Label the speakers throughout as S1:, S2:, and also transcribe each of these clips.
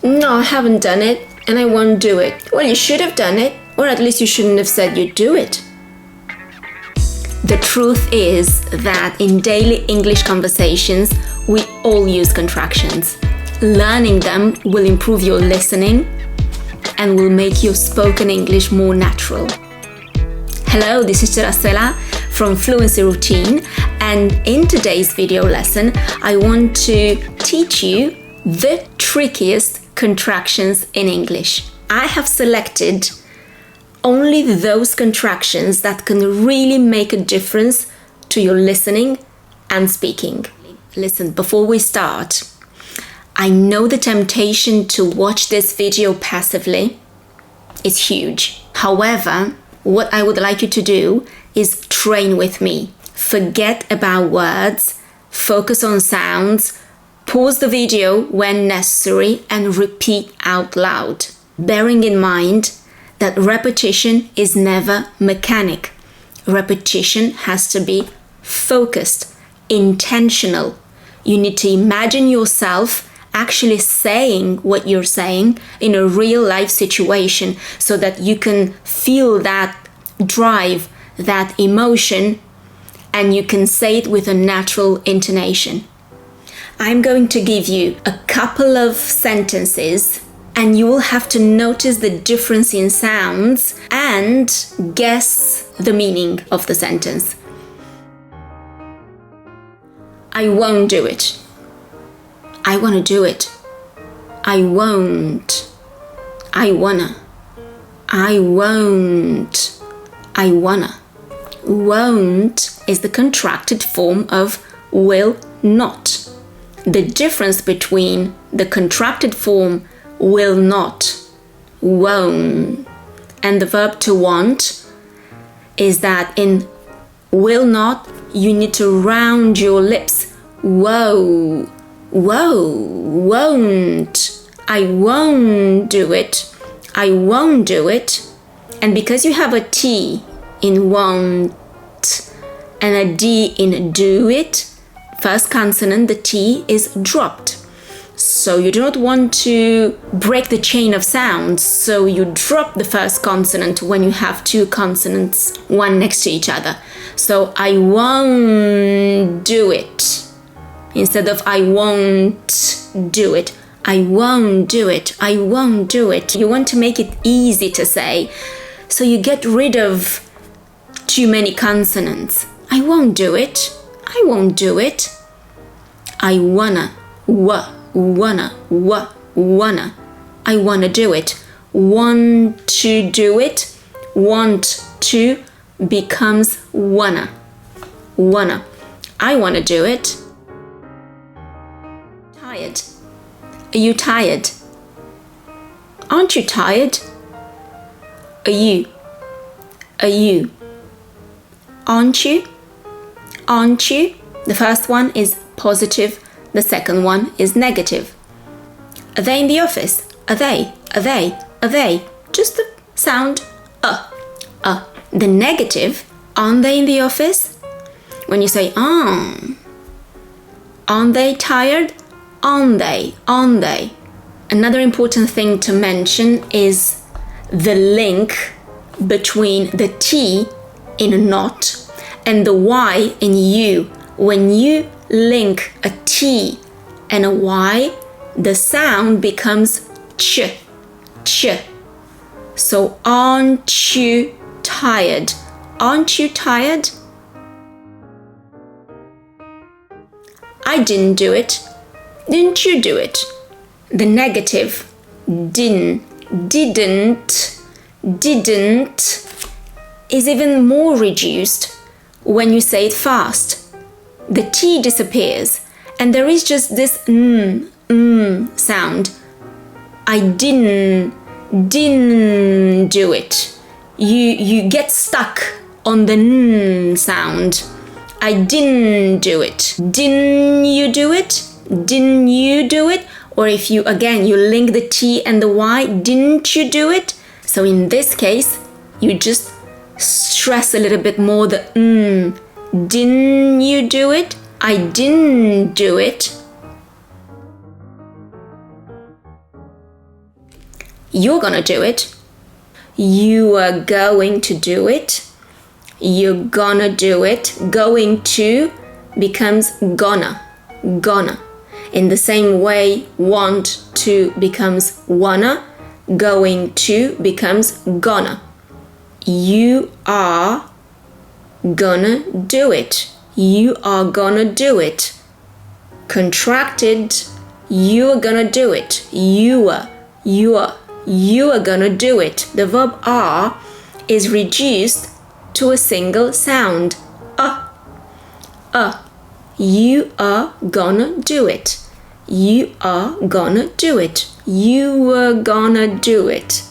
S1: No, I haven't done it, and I won't do it. Well, you should have done it, or at least you shouldn't have said you'd do it. The truth is that in daily English conversations, we all use contractions. Learning them will improve your listening and will make your spoken English more natural. Hello, this is Stella from Fluency Routine, and in today's video lesson, I want to teach you the trickiest contractions in English. I have selected only those contractions that can really make a difference to your listening and speaking. Listen, before we start, I know the temptation to watch this video passively is huge. However, what I would like you to do is train with me. Forget about words, focus on sounds, pause the video when necessary, and repeat out loud. Bearing in mind that repetition is never mechanic. Repetition has to be focused, intentional. You need to imagine yourself actually saying what you're saying in a real life situation so that you can feel that drive, that emotion, and you can say it with a natural intonation. I'm going to give you a couple of sentences and you will have to notice the difference in sounds and guess the meaning of the sentence. I won't do it. I want to do it. I won't. I wanna. I won't. I wanna. Won't is the contracted form of will not. The difference between the contracted form will not, won't, and the verb to want is that in will not, you need to round your lips. Whoa, whoa, won't. I won't do it. I won't do it. And because you have a T in won't and a D in do it, first consonant, the T, is dropped. So you do not want to break the chain of sounds, so you drop the first consonant when you have two consonants, one next to each other. So I won't do it. Instead of I won't do it. I won't do it. I won't do it. You want to make it easy to say, so you get rid of too many consonants. I won't do it. I won't do it. I wanna, wanna, wanna. I wanna do it. Want to do it. Want to becomes wanna. Wanna. I wanna do it. Tired. Are you tired? Aren't you tired? Are you? Are you? Aren't you? Aren't you? The first one is positive, the second one is negative. Are they in the office? Are they? Are they? Are they? Just the sound The negative, aren't they in the office? When you say aren't they tired? Aren't they? Aren't they? Another important thing to mention is the link between the T in not and the Y in you. When you link a T and a Y, the sound becomes ch, ch. So aren't you tired? Aren't you tired? I didn't do it. Didn't you do it? The negative didn't is even more reduced when you say it fast. The T disappears and there is just this sound. I didn't do it. You get stuck on the sound. I didn't do it. Didn't you do it? Didn't you do it? Or if you link the T and the Y, didn't you do it? So in this case, you just stress a little bit more the Didn't you do it? I didn't do it. You're gonna do it. You are going to do it. You're gonna do it. Going to becomes gonna. In the same way, want to becomes wanna. Going to becomes gonna. You are gonna do it. You are gonna do it. Contracted, you are gonna do it. You are gonna do it. The verb are is reduced to a single sound. You are gonna do it. You are gonna do it. You are gonna do it.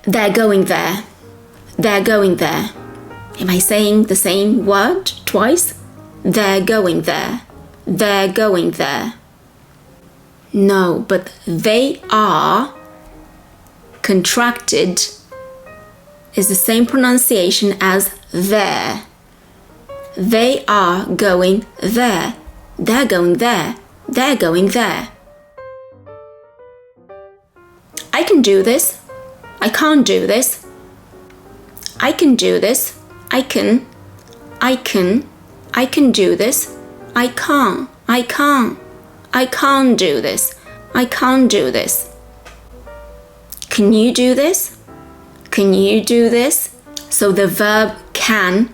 S1: They're going there. They're going there. Am I saying the same word twice? They're going there. They're going there. No, but they are contracted is the same pronunciation as there. They are going there. They're going there. They're going there. I can do this. I can't do this. I can do this. I can do this. I can't do this. I can't do this. Can you do this? Can you do this? So the verb can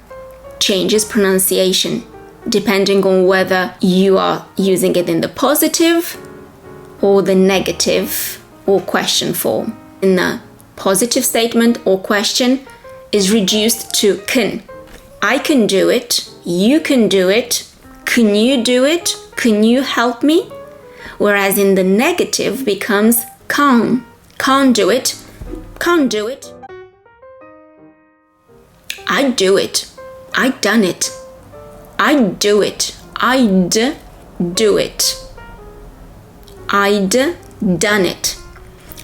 S1: changes pronunciation depending on whether you are using it in the positive or the negative or question form. In the positive statement or question is reduced to can. I can do it. You can do it. Can you do it? Can you help me? Whereas in the negative becomes can't. Can't do it. Can't do it. I'd do it. I'd done it. I'd do it. I'd do it. I'd done it.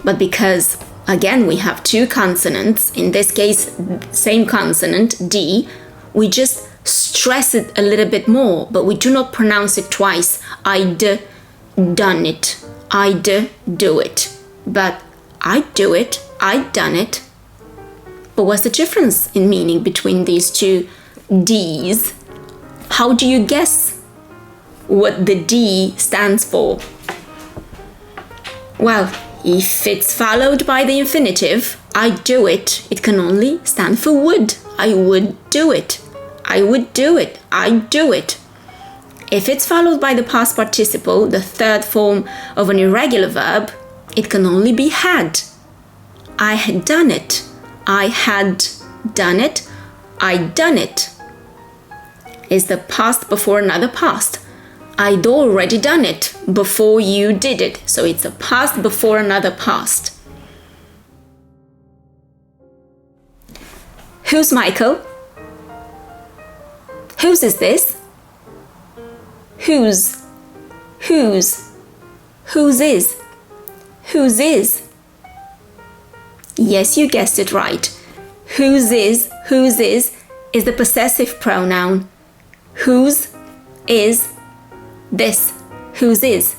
S1: But because, again, we have two consonants, in this case, same consonant, D, we just stress it a little bit more, but we do not pronounce it twice. I'd done it. I'd do it. But I'd do it. I'd done it. But what's the difference in meaning between these two D's? How do you guess what the D stands for? Well, if it's followed by the infinitive, I do it, it can only stand for would. I would do it. I would do it. I'd do it. If it's followed by the past participle, the third form of an irregular verb, it can only be had. I had done it. I had done it. I'd done it. Is the past before another past. I'd already done it before you did it. So it's a past before another past. Who's Michael? Whose is this? Whose? Whose? Whose is? Whose is? Yes, you guessed it right. Whose is the possessive pronoun. Whose is this? Whose is?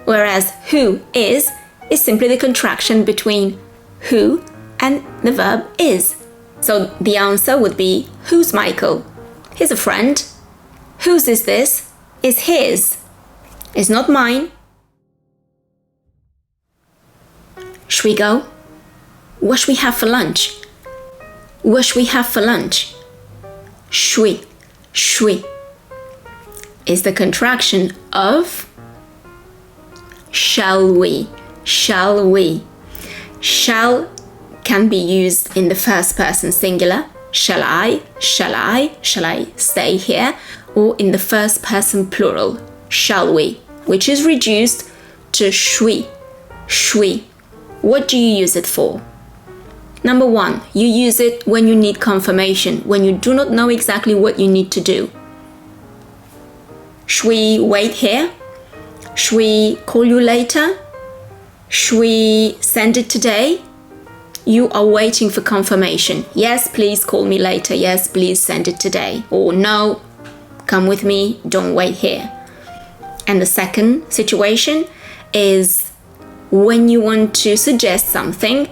S1: Whereas who is simply the contraction between who and the verb is. So the answer would be who's Michael? He's a friend. Whose is this? Is his. It's not mine. Should we go? What should we have for lunch? What should we have for lunch? Shui is the contraction of shall we. Shall can be used in the first person singular. Shall I stay here? Or in the first person plural. Shall we? Which is reduced to shui. What do you use it for? Number one, you use it when you need confirmation, when you do not know exactly what you need to do. Should we wait here? Should we call you later? Should we send it today? You are waiting for confirmation. Yes, please call me later. Yes, please send it today. Or no, come with me, don't wait here. And the second situation is when you want to suggest something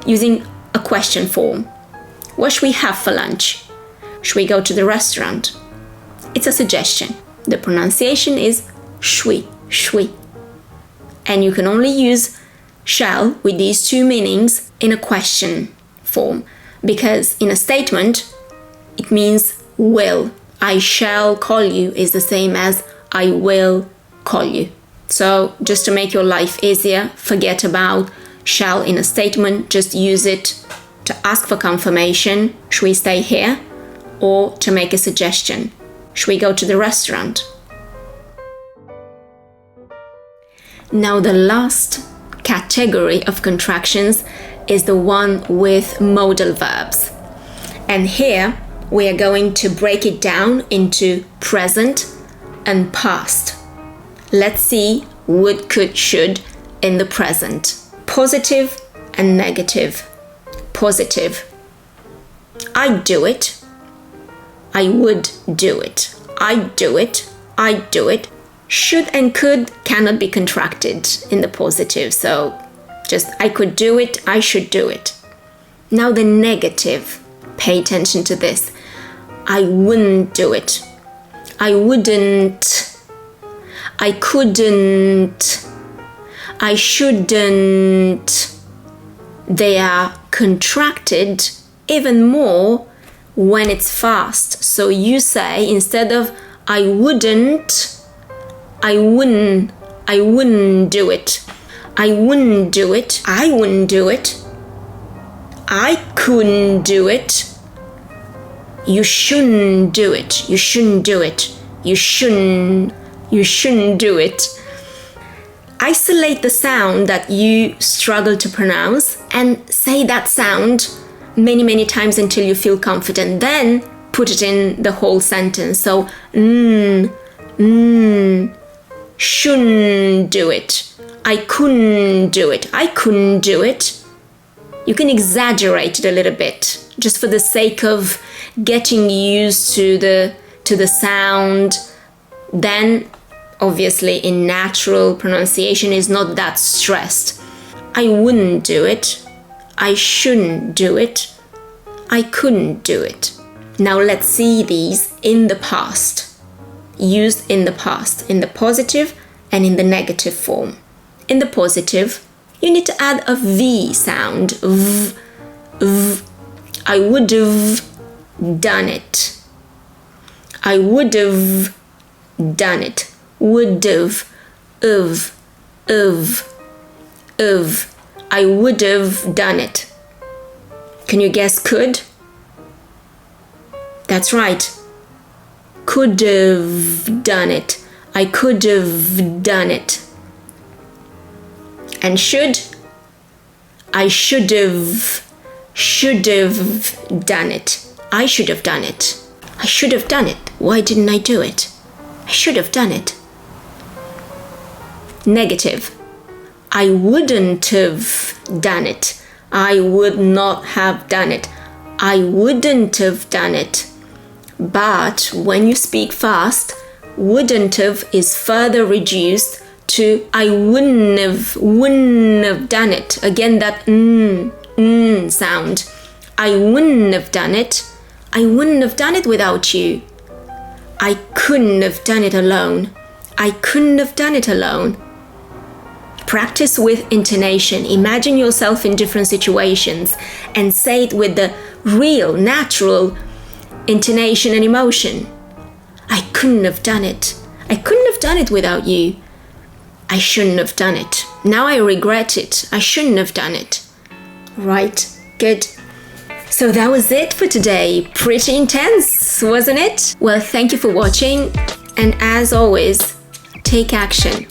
S1: using a question form. What should we have for lunch? Should we go to the restaurant? It's a suggestion. The pronunciation is shui, shui. And you can only use shall with these two meanings in a question form, because in a statement it means will. I shall call you is the same as I will call you. So just to make your life easier, forget about shall in a statement, just use it to ask for confirmation, should we stay here? Or to make a suggestion, should we go to the restaurant? Now the last category of contractions is the one with modal verbs. And here we are going to break it down into present and past. Let's see would, could, should in the present. Positive and negative. Positive. I'd do it. I would do it. I'd do it. I'd do it. Should and could cannot be contracted in the positive, so just I could do it, I should do it. Now the negative. Pay attention to this. I wouldn't do it. I wouldn't. I couldn't. I shouldn't. They are contracted even more when it's fast. So you say, instead of I wouldn't, I wouldn't do it. I wouldn't do it. I wouldn't do it. I couldn't do it. You shouldn't do it. You shouldn't do it. You shouldn't do it. Isolate the sound that you struggle to pronounce and say that sound many times until you feel confident. Then put it in the whole sentence. So, shouldn't do it. I couldn't do it. I couldn't do it. You can exaggerate it a little bit, just for the sake of getting used to the sound. Then, obviously, in natural pronunciation is not that stressed. I wouldn't do it. I shouldn't do it. I couldn't do it. Now let's see these in the past. Used in the past, in the positive and in the negative form. In the positive, you need to add a V sound. V, v. I would have done it. I would have done it. Would have, of. I would have done it. Can you guess could? That's right. Could have done it. I could have done it. And should? I should have done it. I should have done it. I should have done it. Why didn't I do it? I should have done it. Negative. I wouldn't have done it. I would not have done it. I wouldn't have done it. But when you speak fast, wouldn't have is further reduced to I wouldn't have done it. Again, that sound. I wouldn't have done it. I wouldn't have done it without you. I couldn't have done it alone. I couldn't have done it alone. Practice with intonation. Imagine yourself in different situations and say it with the real, natural intonation and emotion. I couldn't have done it. I couldn't have done it without you. I shouldn't have done it. Now I regret it. I shouldn't have done it. Right, good. So that was it for today. Pretty intense, wasn't it? Well, thank you for watching. And as always, take action.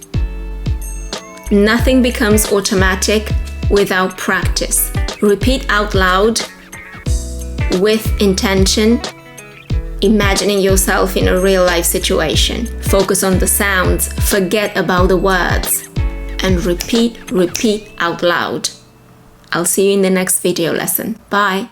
S1: Nothing becomes automatic without practice. Repeat out loud with intention, imagining yourself in a real life situation. Focus on the sounds, forget about the words, and repeat out loud. I'll see you in the next video lesson. Bye.